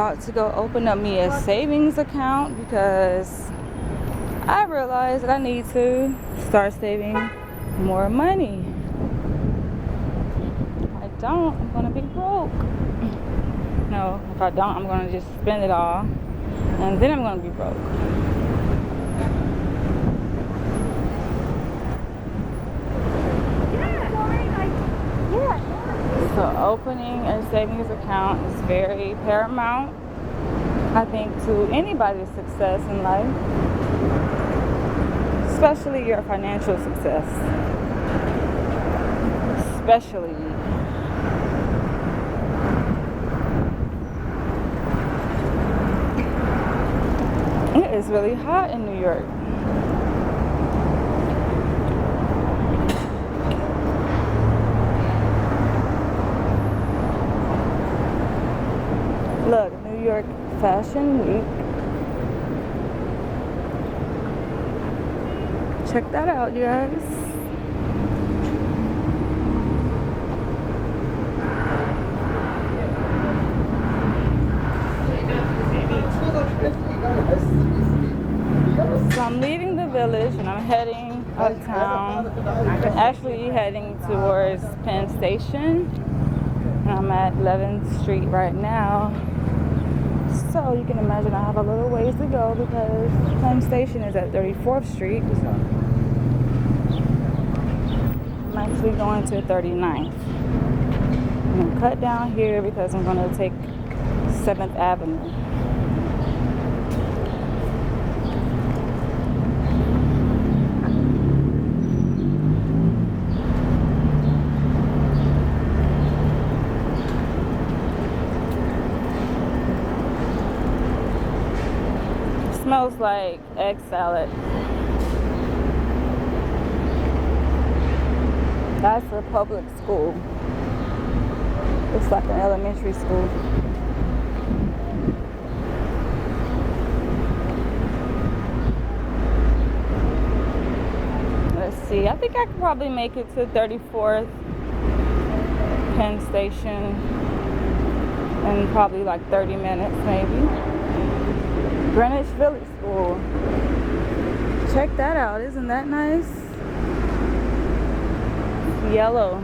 about to go open up me a savings account because I realized that I need to start saving more money. If I don't, I'm gonna be broke. No, if I don't, I'm gonna just spend it all and then I'm gonna be broke. So opening a savings account is very paramount, I think, to anybody's success in life, especially your financial success. Especially. It is really hot in New York. Look, New York Fashion Week. Check that out, you guys. So I'm leaving the village and I'm heading uptown. I'm actually heading towards Penn Station. I'm at 11th Street right now. So you can imagine I have a little ways to go because Penn Station is at 34th Street. So I'm actually going to 39th. I'm going to cut down here because I'm going to take 7th Avenue. Smells like egg salad. That's a public school. Looks like an elementary school. Let's see. I think I could probably make it to 34th Penn Station in probably like 30 minutes maybe. Greenwich Village School. Check that out. Isn't that nice? Yellow.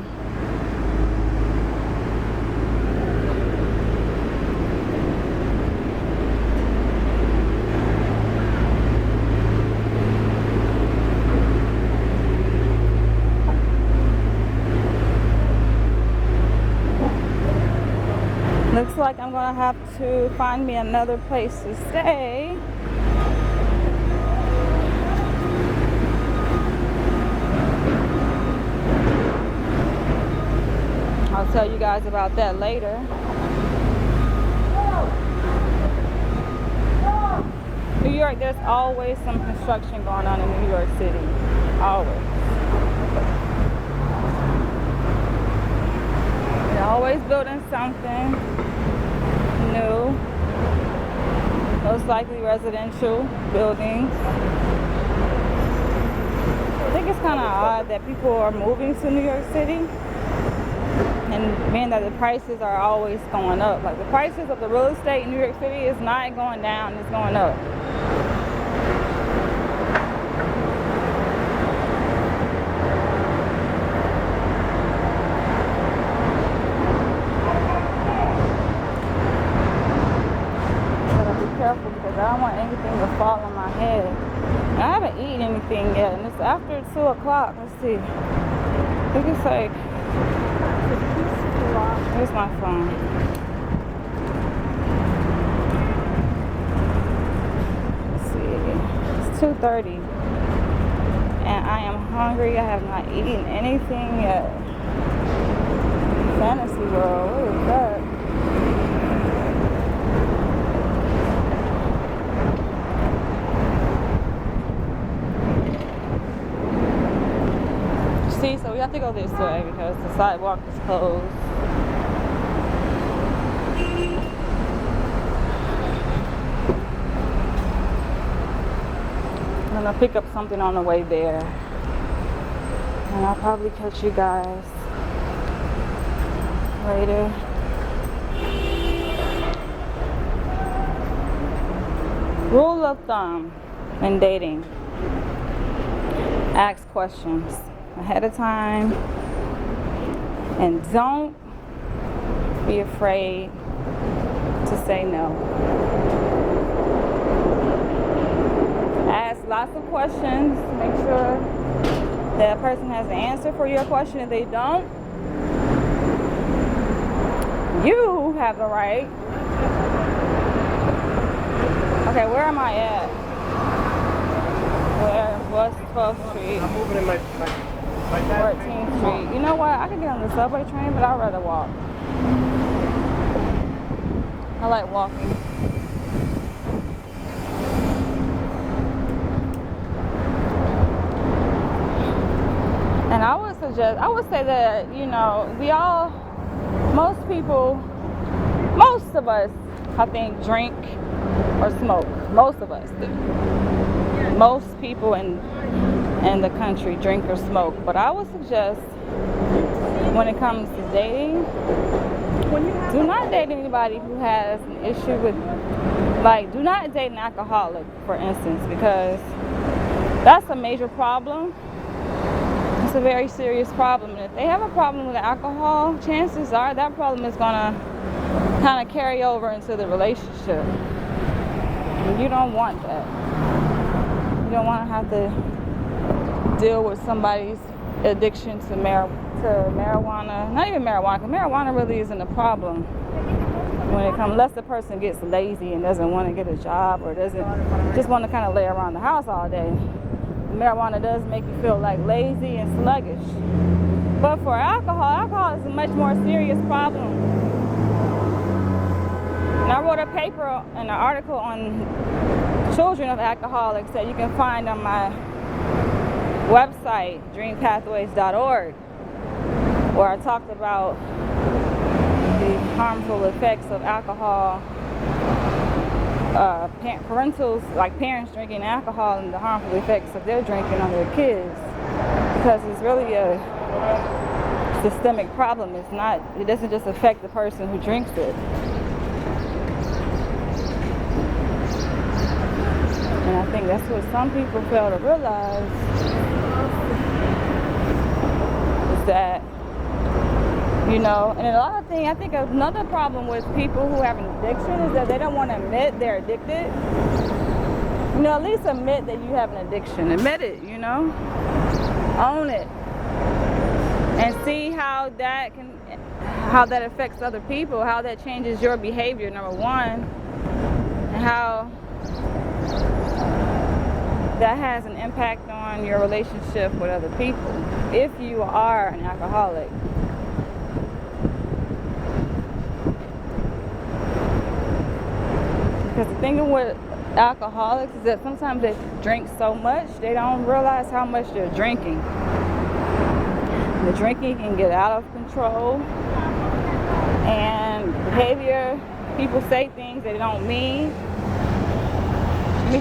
Looks like I'm gonna have to find me another place to stay. I'll tell you guys about that later. New York, there's always some construction going on in New York City. Always. They're always building something new. Most likely residential buildings. I think it's kind of odd that people are moving to New York City. And being that the prices are always going up. Like the prices of the real estate in New York City is not going down, it's going up. Gotta be careful because I don't want anything to fall on my head. And I haven't eaten anything yet, and it's after 2 o'clock. Let's see. I think it's like, here's my phone. Let's see. It's 2:30. And I am hungry. I have not eaten anything yet. Fantasy World. What is that? See, so we have to go this way because the sidewalk is closed. I'm gonna pick up something on the way there. And I'll probably catch you guys later. Rule of thumb in dating: ask questions ahead of time, and don't be afraid to say no. Ask lots of questions. Make sure that person has an answer for your question. If they don't, you have the right. Okay, where am I at? What's 12th Street? I'm moving in my 14th Street. You know what? I could get on the subway train, but I'd rather walk. I like walking. And I would say that, most of us, I think, drink or smoke. Most of us do. Most people in the country drink or smoke. But I would suggest, when it comes to dating, do not date anybody who has an issue with, do not date an alcoholic, for instance, because that's a major problem. It's a very serious problem. And if they have a problem with alcohol, chances are that problem is going to kind of carry over into the relationship. And you don't want that. You don't want to have to deal with somebody's addiction to marijuana. Not even marijuana, because marijuana really isn't a problem when it comes, unless the person gets lazy and doesn't want to get a job or doesn't just want to kind of lay around the house all day. Marijuana does make you feel like lazy and sluggish. But for alcohol is a much more serious problem. And I wrote a paper and an article on children of alcoholics that you can find on my website, dreampathways.org, where I talked about the harmful effects of alcohol, parentals, like parents drinking alcohol, and the harmful effects of their drinking on their kids, because it's really a systemic problem. It doesn't just affect the person who drinks it. And I think that's what some people fail to realize, is that, and a lot of things, I think another problem with people who have an addiction is that they don't want to admit they're addicted. At least admit that you have an addiction. Admit it, Own it. And see how that affects other people, how that changes your behavior, number one, and how that has an impact on your relationship with other people if you are an alcoholic. Because the thing with alcoholics is that sometimes they drink so much they don't realize how much they're drinking. The drinking can get out of control, and behavior, people say things they don't mean.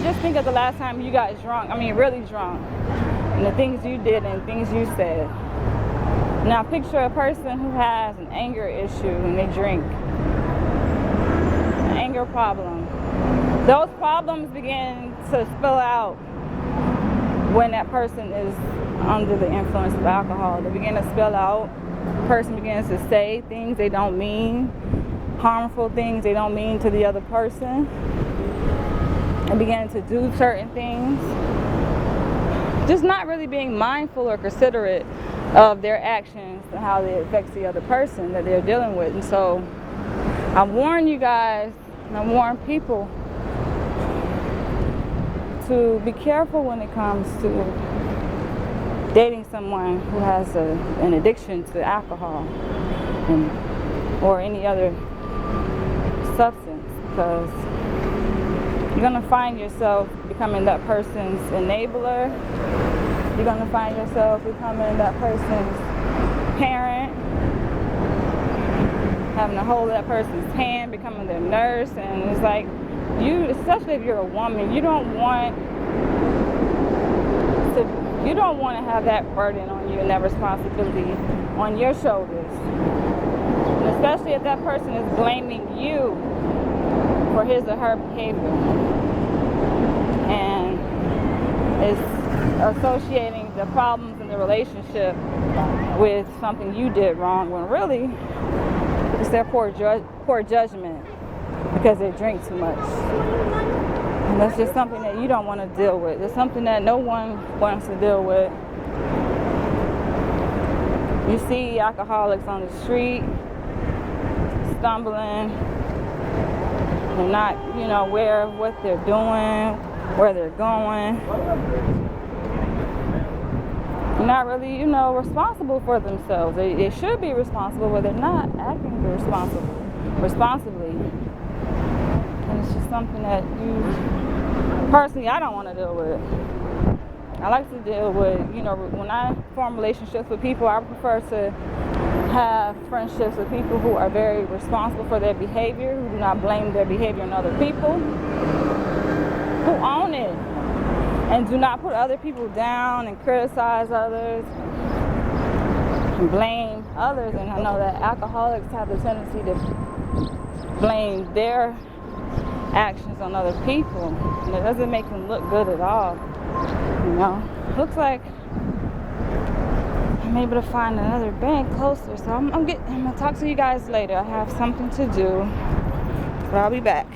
Just think of the last time you got drunk, really drunk, and the things you did and things you said. Now picture a person who has an anger issue and they drink. An anger problem. Those problems begin to spill out when that person is under the influence of alcohol. They begin to spill out. The person begins to say things they don't mean, harmful things they don't mean to the other person, and begin to do certain things, just not really being mindful or considerate of their actions and how they affect the other person that they're dealing with. And so I warn you guys, and I warn people to be careful when it comes to dating someone who has an addiction to alcohol or any other substance, because you're going to find yourself becoming that person's enabler. You're going to find yourself becoming that person's parent, having to hold that person's hand, becoming their nurse. And it's like, especially if you're a woman, you don't want to have that burden on you and that responsibility on your shoulders. And especially if that person is blaming you for his or her behavior. and is associating the problems in the relationship with something you did wrong, when really it's their poor judgment because they drink too much. And that's just something that you don't want to deal with. It's something that no one wants to deal with. You see alcoholics on the street stumbling. They're not, aware of what they're doing, where they're going. They're not really, responsible for themselves. They should be responsible, but they're not acting responsibly. And it's just something that personally, I don't want to deal with. I like to deal with, when I form relationships with people, I prefer to have friendships with people who are very responsible for their behavior, who do not blame their behavior on other people, who own it, and do not put other people down and criticize others and blame others. And I know that alcoholics have the tendency to blame their actions on other people, and it doesn't make them look good at all. Looks like I'm able to find another bank closer, so I'm gonna talk to you guys later. I have something to do, but I'll be back.